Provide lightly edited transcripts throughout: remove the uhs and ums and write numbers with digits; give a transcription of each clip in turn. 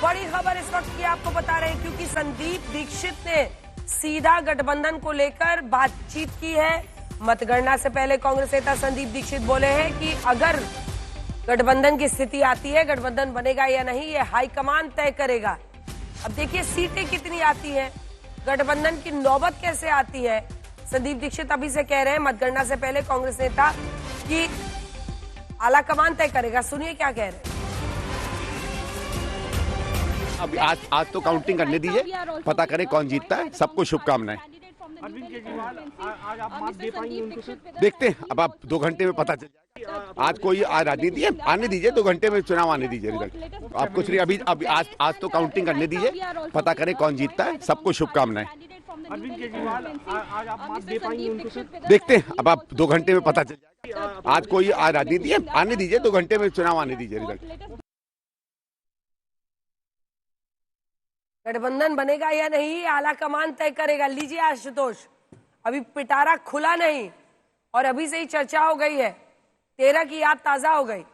बड़ी खबर इस वक्त की आपको बता रहे हैं क्योंकि संदीप दीक्षित ने सीधा गठबंधन को लेकर बातचीत की है। मतगणना से पहले कांग्रेस नेता संदीप दीक्षित बोले हैं कि अगर गठबंधन की स्थिति आती है, गठबंधन बनेगा या नहीं ये हाईकमान तय करेगा। अब देखिए सीटें कितनी आती हैं, गठबंधन की नौबत कैसे आती है। संदीप दीक्षित अभी से कह रहे हैं मतगणना से पहले कांग्रेस नेता कि आलाकमान तय करेगा। सुनिए क्या कह रहे हैं। अब आज तो काउंटिंग करने दीजिए, पता करें कौन जीतता है। सबको शुभकामनाएं। अरविंद केजरीवाल आज आप मात दे पाएंगे उनको सर? देखते हैं, अब आप 2 घंटे में पता चल जाएगा। आज कोई राजनीति है, आने दीजिए, 2 घंटे में चुनाव आने दीजिए रिजल्ट। आप कुछ नहीं, अभी आज तो काउंटिंग करने दीजिए, पता करें कौन जीतता है। सबको शुभकामनाएं। अरविंद केजरीवाल आज आप मात दे पाएंगे उनको सर? देखते हैं, अब आप 2 घंटे में पता चल जाएगा। आज कोई राजनीति है, आने दीजिए, 2 घंटे में चुनाव आने दीजिए रिजल्ट। गठबंधन बनेगा या नहीं आलाकमान तय करेगा। लीजिए आशुतोष, अभी पिटारा खुला नहीं और अभी से ही चर्चा हो गई है। 13 की याद ताजा हो गई।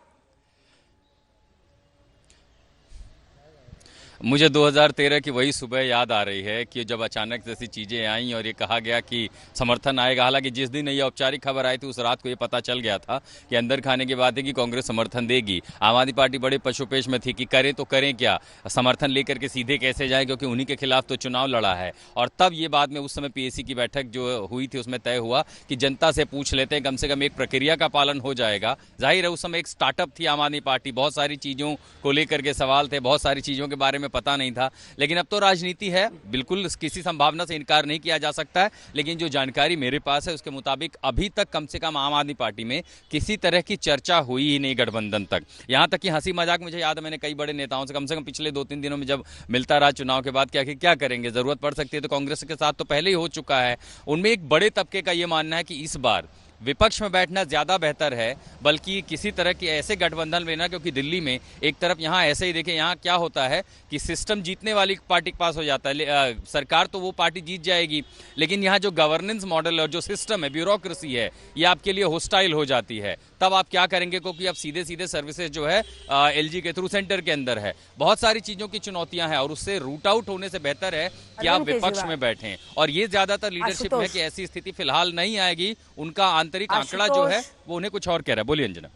मुझे 2013 की वही सुबह याद आ रही है कि जब अचानक जैसी चीज़ें आई और ये कहा गया कि समर्थन आएगा। हालांकि जिस दिन ये औपचारिक खबर आई थी उस रात को ये पता चल गया था कि अंदर खाने की बात है कि कांग्रेस समर्थन देगी। आम आदमी पार्टी बड़े पशुपेश में थी कि करें तो करें क्या, समर्थन लेकर के सीधे कैसे जाए, क्योंकि उन्हीं के खिलाफ तो चुनाव लड़ा है। और तब ये बाद में उस समय पीएसी की बैठक जो हुई थी उसमें तय हुआ कि जनता से पूछ लेते हैं, कम से कम एक प्रक्रिया का पालन हो जाएगा। जाहिर है उस समय एक स्टार्टअप थी आम आदमी पार्टी, बहुत सारी चीज़ों को लेकर के सवाल थे, बहुत सारी चीज़ों के बारे में पता नहीं था। लेकिन अब तो राजनीति है, बिल्कुल किसी संभावना से इनकार नहीं किया जा सकता है। लेकिन जो जानकारी मेरे पास है उसके मुताबिक अभी तक कम से कम आम आदमी पार्टी में किसी तरह की चर्चा हुई ही नहीं गठबंधन तक। यहां तक कि हंसी मजाक मुझे याद है, मैंने कई बड़े नेताओं से कम पिछले 2-3 दिनों में जब मिलता रहा चुनाव के बाद क्या करेंगे, जरूरत पड़ सकती है तो कांग्रेस के साथ तो पहले ही हो चुका है। उनमें एक बड़े तबके का यह मानना है कि इस बार विपक्ष में बैठना ज्यादा बेहतर है, बल्कि किसी तरह की ऐसे गठबंधन लेना, क्योंकि दिल्ली में एक तरफ यहाँ ऐसे ही देखें, यहाँ क्या होता है कि सिस्टम जीतने वाली पार्टी के पास हो जाता है, सरकार तो वो पार्टी जीत जाएगी, लेकिन यहाँ जो गवर्नेंस मॉडल और जो सिस्टम है, ब्यूरोक्रेसी है, ये आपके लिए होस्टाइल हो जाती है। तब आप क्या करेंगे, क्योंकि अब सीधे सीधे सर्विसेज जो है एलजी के थ्रू सेंटर के अंदर है, बहुत सारी चीजों की चुनौतियां हैं और उससे रूट आउट होने से बेहतर है कि आप विपक्ष में बैठें। और ये ज्यादातर लीडरशिप में कि ऐसी स्थिति फिलहाल नहीं आएगी। उनका आंतरिक आंकड़ा जो है वो उन्हें कुछ और कह रहा है। बोलिए अंजना।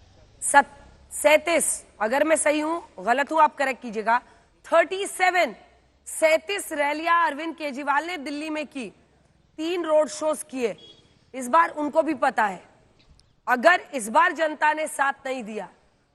37, अगर मैं सही हूं, गलत हूं आप करेक्ट कीजिएगा। 37 रैलियां अरविंद केजरीवाल ने दिल्ली में की, 3 रोड शोज किए। इस बार उनको भी पता है अगर इस बार जनता ने साथ नहीं दिया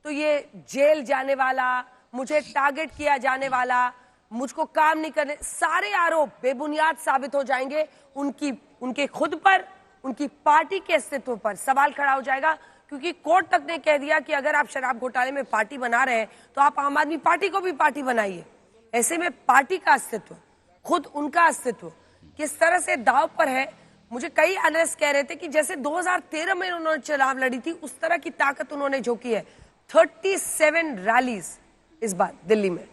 तो ये जेल जाने वाला, मुझे टारगेट किया जाने वाला, मुझको काम नहीं करने, सारे आरोप बेबुनियाद साबित हो जाएंगे। उनके खुद पर, उनकी पार्टी के अस्तित्व पर सवाल खड़ा हो जाएगा, क्योंकि कोर्ट तक ने कह दिया कि अगर आप शराब घोटाले में पार्टी बना रहे हैं तो आप आम आदमी पार्टी को भी पार्टी बनाइए। ऐसे में पार्टी का अस्तित्व, खुद उनका अस्तित्व किस तरह से दांव पर है। मुझे कई एनालिस्ट कह रहे थे कि जैसे 2013 में उन्होंने चुनाव लड़ी थी उस तरह की ताकत उन्होंने झोंकी है। 37 रैलीज इस बार दिल्ली में।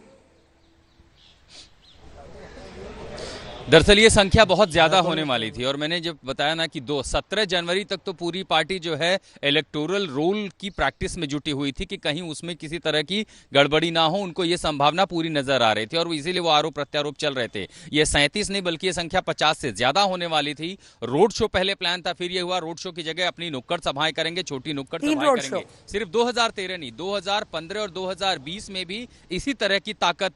दरअसल ये संख्या बहुत ज्यादा होने वाली थी और मैंने जब बताया ना कि 17 जनवरी तक तो पूरी पार्टी जो है इलेक्टोरल रोल की प्रैक्टिस में जुटी हुई थी कि कहीं उसमें किसी तरह की गड़बड़ी ना हो। उनको ये संभावना पूरी नजर आ रही थी और इसीलिए वो आरोप प्रत्यारोप चल रहे थे। ये 37 नहीं बल्कि ये संख्या 50 से ज्यादा होने वाली थी। रोड शो पहले प्लान था, फिर ये हुआ रोड शो की जगह अपनी नुक्कड़ सभाएं करेंगे, छोटी नुक्कड़ सभाएं करेंगे। सिर्फ 2013 नहीं, 2015 और 2020 में भी इसी तरह की ताकत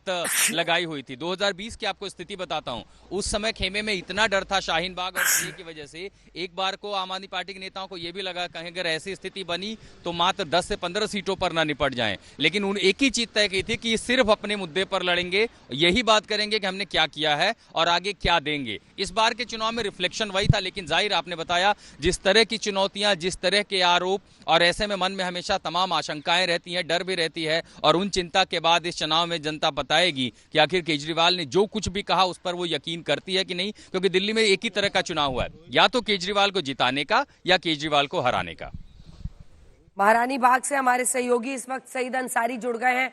लगाई हुई थी। 2020 की आपको स्थिति बताता हूं, उस समय खेमे में इतना डर था शाहीन बाग और किले की वजह से, एक बार को आम आदमी पार्टी के नेताओं को यह भी लगा कहीं अगर ऐसी स्थिति बनी तो मात्र 10 से 15 सीटों पर ना निपट जाएं। लेकिन उन एक ही चीज तय की थी कि सिर्फ अपने मुद्दे पर लड़ेंगे, यही बात करेंगे कि हमने क्या किया है और आगे क्या देंगे। इस बार के चुनाव में रिफ्लेक्शन वही था, लेकिन जाहिर आपने बताया जिस तरह की चुनौतियां, जिस तरह के आरोप, और ऐसे में मन में हमेशा तमाम आशंकाएं रहती हैं, डर भी रहती है। और उन चिंता के बाद इस चुनाव में जनता बताएगी कि आखिर केजरीवाल ने जो कुछ भी कहा उस पर वो यकीन करती है कि नहीं, क्योंकि दिल्ली में एक ही तरह का चुनाव हुआ है, या तो केजरीवाल को जिताने का या केजरीवाल को हराने का। महारानी बाग से हमारे सहयोगी इस वक्त सईद अंसारी जुड़ गए हैं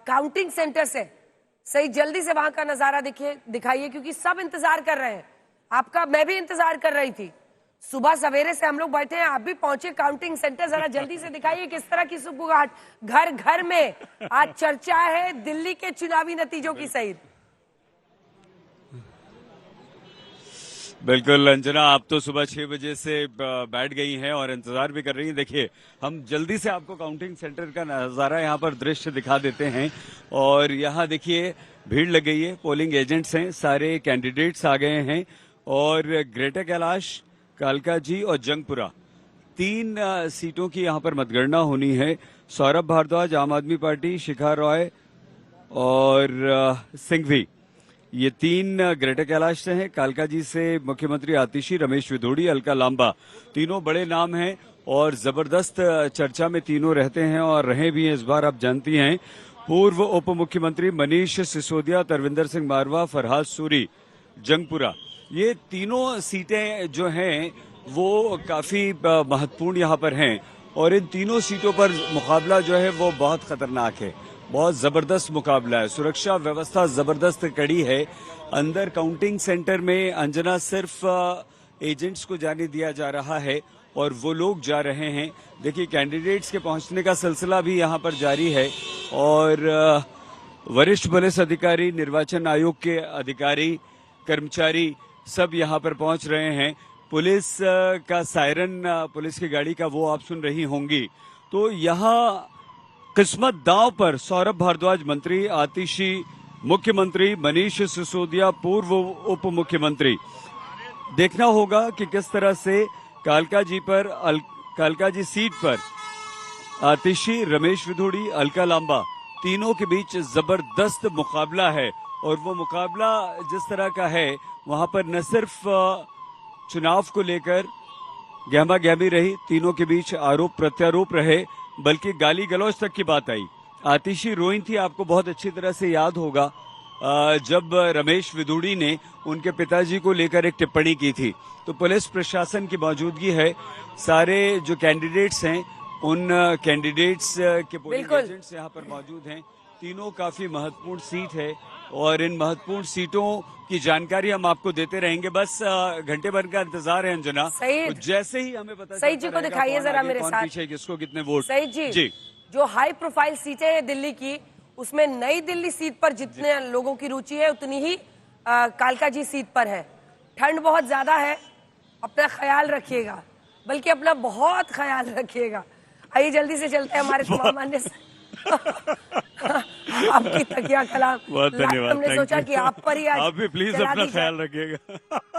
काउंटिंग सेंटर से। सही जल्दी से वहां का नजारा दिखाइए, क्योंकि सब इंतजार कर रहे हैं आपका, मैं भी इंतजार कर रही थी। सुबह सवेरे से हम लोग बैठे हैं, आप भी पहुंचे काउंटिंग सेंटर, जरा जल्दी से दिखाइए किस तरह की सुगबुगाहट। घर घर में आज चर्चा है दिल्ली के चुनावी नतीजों की। सईद, बिल्कुल अंजना, आप तो सुबह 6 बजे से बैठ गई हैं और इंतजार भी कर रही हैं। देखिए, हम जल्दी से आपको काउंटिंग सेंटर का नजारा यहाँ पर दृश्य दिखा देते हैं। और यहाँ देखिए भीड़ लग गई है, पोलिंग एजेंट्स हैं, सारे कैंडिडेट्स आ गए हैं। और ग्रेटर कैलाश, कालका जी और जंगपुरा 3 सीटों की यहाँ पर मतगणना होनी है। सौरभ भारद्वाज आम आदमी पार्टी, शिखा रॉय और सिंघवी, ये 3 ग्रेटर कैलाश से हैं। कालका जी से मुख्यमंत्री आतिशी, रमेश विधोड़ी, अलका लांबा, तीनों बड़े नाम हैं और जबरदस्त चर्चा में तीनों रहते हैं और रहे भी हैं इस बार। आप जानती हैं, पूर्व उप मुख्यमंत्री मनीष सिसोदिया, तरविंदर सिंह मारवा, फरहाद सूरी, जंगपुरा, ये तीनों सीटें जो हैं वो काफी महत्वपूर्ण यहाँ पर हैं। और इन तीनों सीटों पर मुकाबला जो है वो बहुत खतरनाक है, बहुत जबरदस्त मुकाबला है। सुरक्षा व्यवस्था जबरदस्त कड़ी है। अंदर काउंटिंग सेंटर में अंजना सिर्फ एजेंट्स को जाने दिया जा रहा है और वो लोग जा रहे हैं। देखिए, कैंडिडेट्स के पहुंचने का सिलसिला भी यहां पर जारी है और वरिष्ठ पुलिस अधिकारी, निर्वाचन आयोग के अधिकारी, कर्मचारी सब यहां पर पहुंच रहे हैं। पुलिस का सायरन, पुलिस की गाड़ी का, वो आप सुन रही होंगी। तो यहां किस्मत दांव पर सौरभ भारद्वाज मंत्री, आतिशी मुख्यमंत्री, मनीष सिसोदिया पूर्व उप मुख्यमंत्री। देखना होगा कि किस तरह से कालका जी सीट पर आतिशी, रमेश विधोड़ी, अलका लांबा, तीनों के बीच जबरदस्त मुकाबला है। और वो मुकाबला जिस तरह का है, वहां पर न सिर्फ चुनाव को लेकर गहमा गहमी रही, तीनों के बीच आरोप प्रत्यारोप रहे, बल्कि गाली गलौज तक की बात आई। आतिशी रोई थी, आपको बहुत अच्छी तरह से याद होगा, जब रमेश विधोड़ी ने उनके पिताजी को लेकर एक टिप्पणी की थी। तो पुलिस प्रशासन की मौजूदगी है, सारे जो कैंडिडेट्स हैं उन कैंडिडेट्स के पोलिंग एजेंट्स यहाँ पर मौजूद हैं। तीनों काफी महत्वपूर्ण सीट है और इन महत्वपूर्ण सीटों की जानकारी हम आपको देते रहेंगे। बस घंटे भर का इंतजार है अंजना। सईद, तो जैसे ही हमें पता सईद जी को दिखाइए जरा मेरे साथ, पीछे किसको कितने वोट। सईद जी, जो हाई प्रोफाइल सीटें हैं दिल्ली की, उसमें नई दिल्ली सीट पर जितने लोगों की रुचि है उतनी ही कालका जी सीट पर है। ठंड बहुत ज्यादा है, अपना ख्याल रखिएगा, बल्कि अपना बहुत ख्याल रखिएगा। आइए जल्दी से चलते हैं हमारे सामान्य आपकी तकिया कलाम। बहुत धन्यवाद। हमने सोचा कि आप पर ही आज आप भी प्लीज अपना ख्याल रखिएगा।